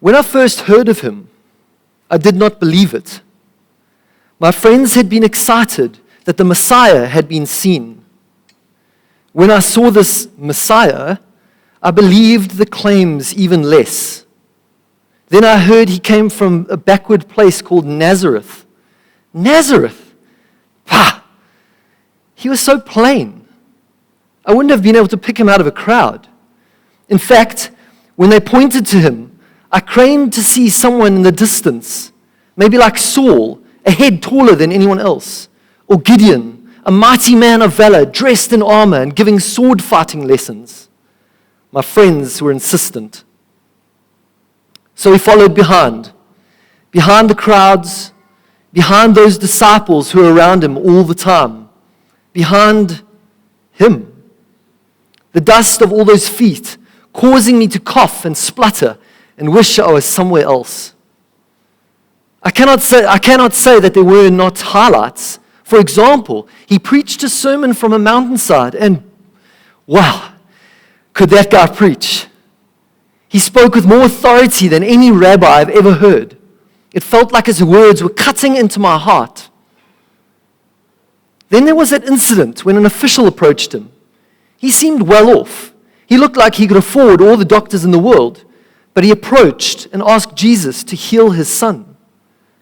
When I first heard of him, I did not believe it. My friends had been excited that the Messiah had been seen. When I saw this Messiah, I believed the claims even less. Then I heard he came from a backward place called Nazareth. Nazareth? Pah! He was so plain. I wouldn't have been able to pick him out of a crowd. In fact, when they pointed to him, I craned to see someone in the distance, maybe like Saul, a head taller than anyone else, or Gideon, a mighty man of valor, dressed in armor and giving sword fighting lessons. My friends were insistent. So he followed behind the crowds, behind those disciples who were around him all the time, behind him. The dust of all those feet causing me to cough and splutter and wish I was somewhere else. I cannot say that there were not highlights. For example, he preached a sermon from a mountainside, and wow, could that guy preach? He spoke with more authority than any rabbi I've ever heard. It felt like his words were cutting into my heart. Then there was that incident when an official approached him. He seemed well off. He looked like he could afford all the doctors in the world, but he approached and asked Jesus to heal his son.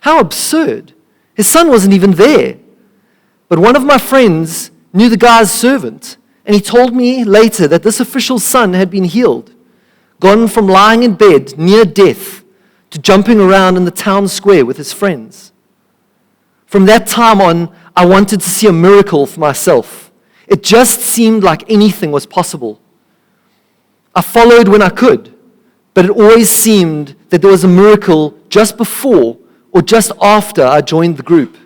How absurd. His son wasn't even there. But one of my friends knew the guy's servant, and he told me later that this official's son had been healed, gone from lying in bed near death to jumping around in the town square with his friends. From that time on, I wanted to see a miracle for myself. It just seemed like anything was possible. I followed when I could, but it always seemed that there was a miracle just before or just after I joined the group.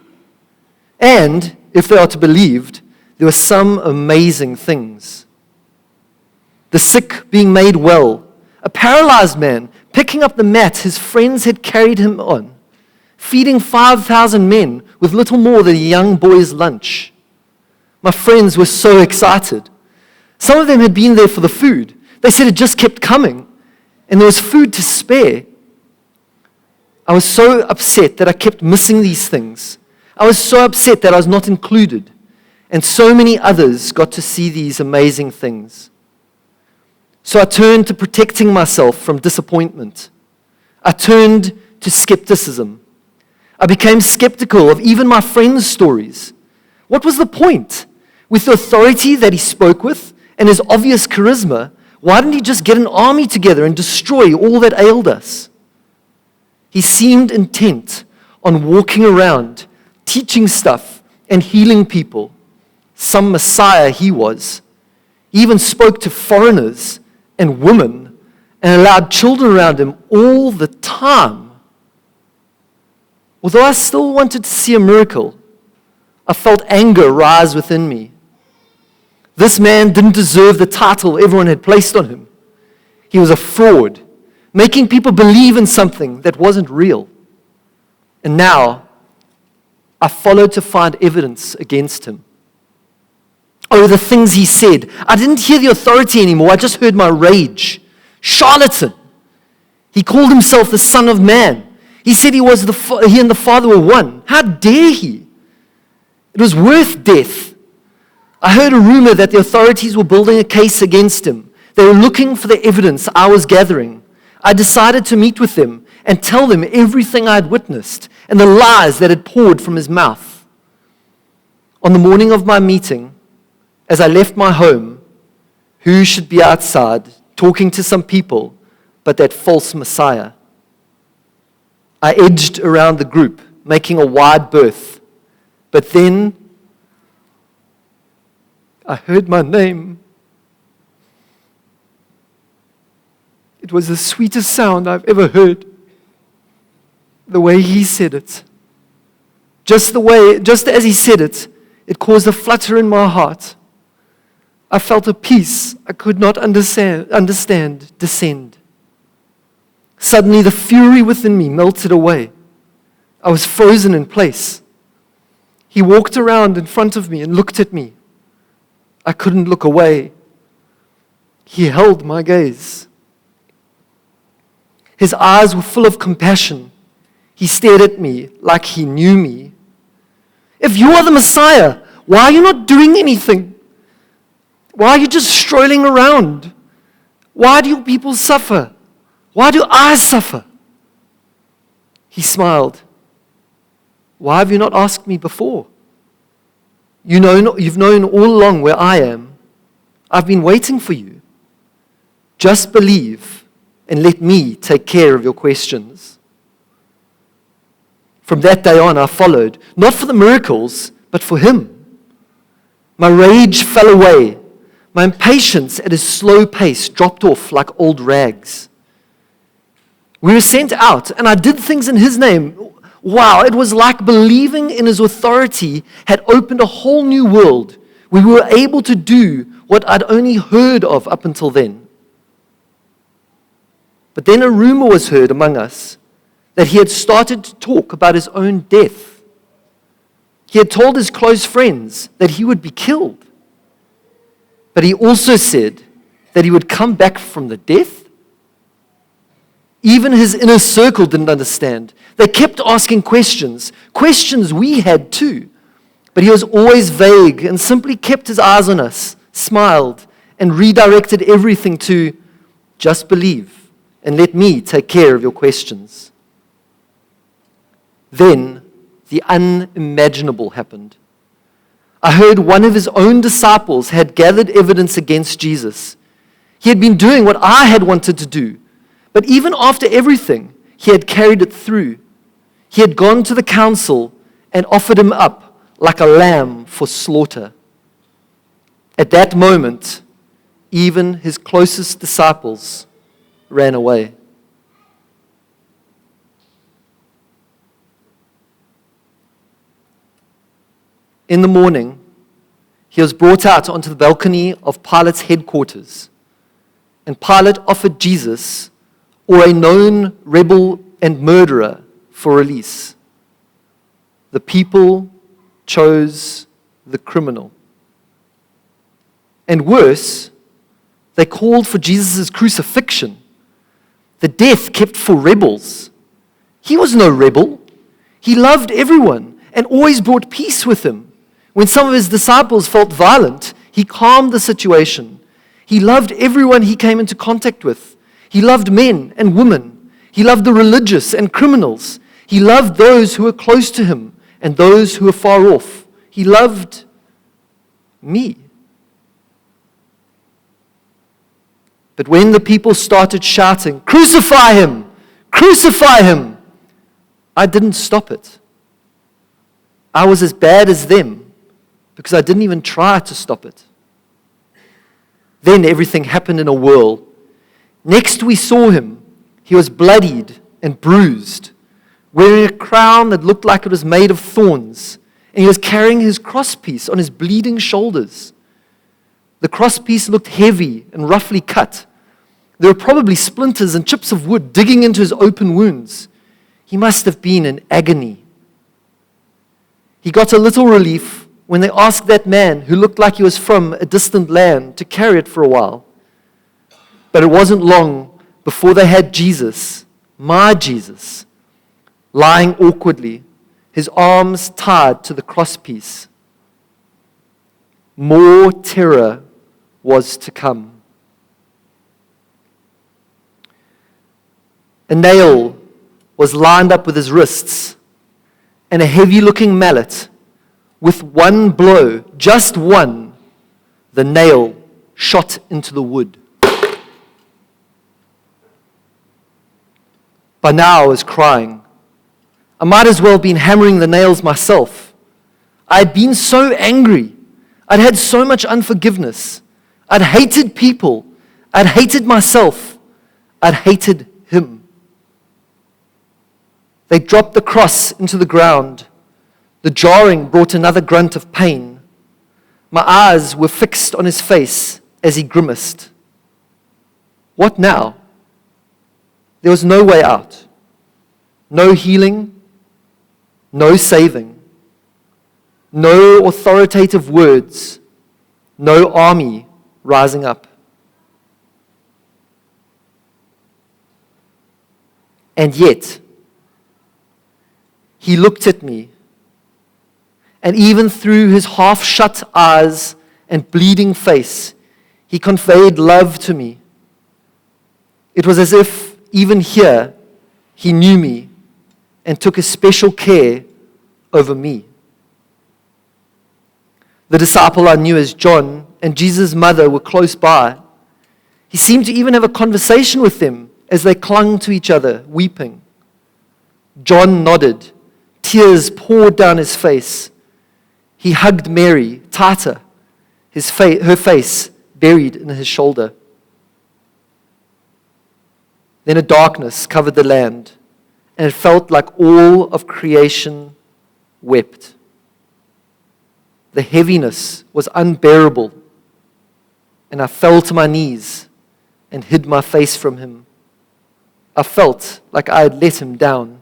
And, if they are to be believed, there were some amazing things. The sick being made well, a paralyzed man picking up the mat his friends had carried him on, feeding 5,000 men with little more than a young boy's lunch. My friends were so excited. Some of them had been there for the food. They said it just kept coming, and there was food to spare. I was so upset that I kept missing these things. I was so upset that I was not included, and so many others got to see these amazing things. So I turned to protecting myself from disappointment. I turned to skepticism. I became skeptical of even my friends' stories. What was the point? With the authority that he spoke with and his obvious charisma, why didn't he just get an army together and destroy all that ailed us? He seemed intent on walking around, teaching stuff, and healing people. Some Messiah he was. He even spoke to foreigners and women and allowed children around him all the time. Although I still wanted to see a miracle, I felt anger rise within me. This man didn't deserve the title everyone had placed on him. He was a fraud, making people believe in something that wasn't real. And now, I followed to find evidence against him. Oh, the things he said. I didn't hear the authority anymore. I just heard my rage. Charlatan. He called himself the Son of Man. He said he and the Father were one. How dare he? It was worth death. I heard a rumor that the authorities were building a case against him. They were looking for the evidence I was gathering. I decided to meet with them and tell them everything I had witnessed and the lies that had poured from his mouth. On the morning of my meeting, as I left my home, who should be outside talking to some people but that false Messiah? I edged around the group, making a wide berth. But then I heard my name. It was the sweetest sound I've ever heard. The way he said it. Just as he said it, it caused a flutter in my heart. I felt a peace I could not understand descend. Suddenly the fury within me melted away. I was frozen in place. He walked around in front of me and looked at me. I couldn't look away. He held my gaze. His eyes were full of compassion. He stared at me like he knew me. If you are the Messiah, why are you not doing anything? Why are you just strolling around? Why do you people suffer? Why do I suffer? He smiled. Why have you not asked me before? You've known all along where I am. I've been waiting for you. Just believe and let me take care of your questions. From that day on, I followed, not for the miracles, but for him. My rage fell away. My impatience at his slow pace dropped off like old rags. We were sent out, and I did things in his name. Wow, it was like believing in his authority had opened a whole new world. We were able to do what I'd only heard of up until then. But then a rumor was heard among us that he had started to talk about his own death. He had told his close friends that he would be killed. But he also said that he would come back from the death. Even his inner circle didn't understand. They kept asking questions we had too. But he was always vague and simply kept his eyes on us, smiled, and redirected everything to just believe and let me take care of your questions. Then the unimaginable happened. I heard one of his own disciples had gathered evidence against Jesus. He had been doing what I had wanted to do. But even after everything, he had carried it through. He had gone to the council and offered him up like a lamb for slaughter. At that moment, even his closest disciples ran away. In the morning, he was brought out onto the balcony of Pilate's headquarters, and Pilate offered Jesus, or a known rebel and murderer, for release. The people chose the criminal. And worse, they called for Jesus' crucifixion. The death kept for rebels. He was no rebel. He loved everyone and always brought peace with him. When some of his disciples felt violent, he calmed the situation. He loved everyone he came into contact with. He loved men and women. He loved the religious and criminals. He loved those who were close to him and those who were far off. He loved me. But when the people started shouting, "Crucify him! Crucify him!" I didn't stop it. I was as bad as them because I didn't even try to stop it. Then everything happened in a whirl. Next we saw him. He was bloodied and bruised, wearing a crown that looked like it was made of thorns, and he was carrying his crosspiece on his bleeding shoulders. The crosspiece looked heavy and roughly cut. There were probably splinters and chips of wood digging into his open wounds. He must have been in agony. He got a little relief when they asked that man, who looked like he was from a distant land, to carry it for a while. But it wasn't long before they had Jesus, my Jesus, lying awkwardly, his arms tied to the crosspiece. More terror was to come. A nail was lined up with his wrists, and a heavy-looking mallet. With one blow, just one, the nail shot into the wood. By now I was crying. I might as well have been hammering the nails myself. I had been so angry. I'd had so much unforgiveness. I'd hated people. I'd hated myself. I'd hated him. They dropped the cross into the ground. The jarring brought another grunt of pain. My eyes were fixed on his face as he grimaced. What now? There was no way out. No healing. No saving. No authoritative words. No army rising up. And yet, he looked at me, and even through his half-shut eyes and bleeding face, he conveyed love to me. It was as if, even here, he knew me and took a special care over me. The disciple I knew as John and Jesus' mother were close by. He seemed to even have a conversation with them as they clung to each other, weeping. John nodded. Tears poured down his face. He hugged Mary tighter, her face buried in his shoulder. Then a darkness covered the land, and it felt like all of creation wept. The heaviness was unbearable, and I fell to my knees and hid my face from him. I felt like I had let him down.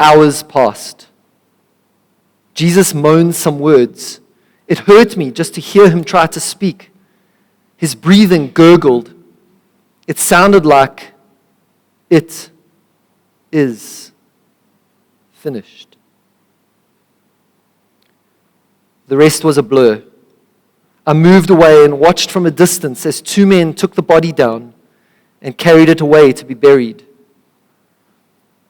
Hours passed. Jesus moaned some words. It hurt me just to hear him try to speak. His breathing gurgled. It sounded like, "It is finished." The rest was a blur. I moved away and watched from a distance as two men took the body down and carried it away to be buried.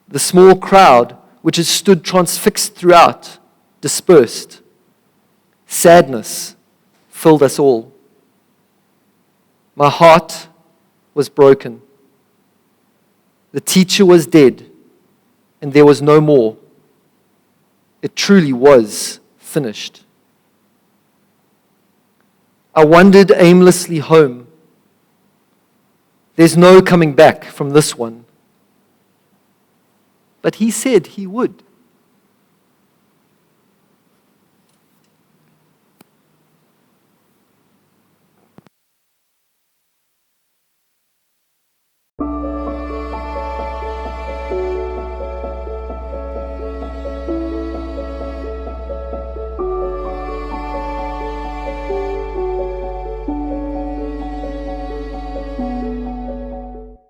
The small crowd, which had stood transfixed throughout, dispersed. Sadness filled us all. My heart was broken. The teacher was dead, and there was no more. It truly was finished. I wandered aimlessly home. There's no coming back from this one. But he said he would.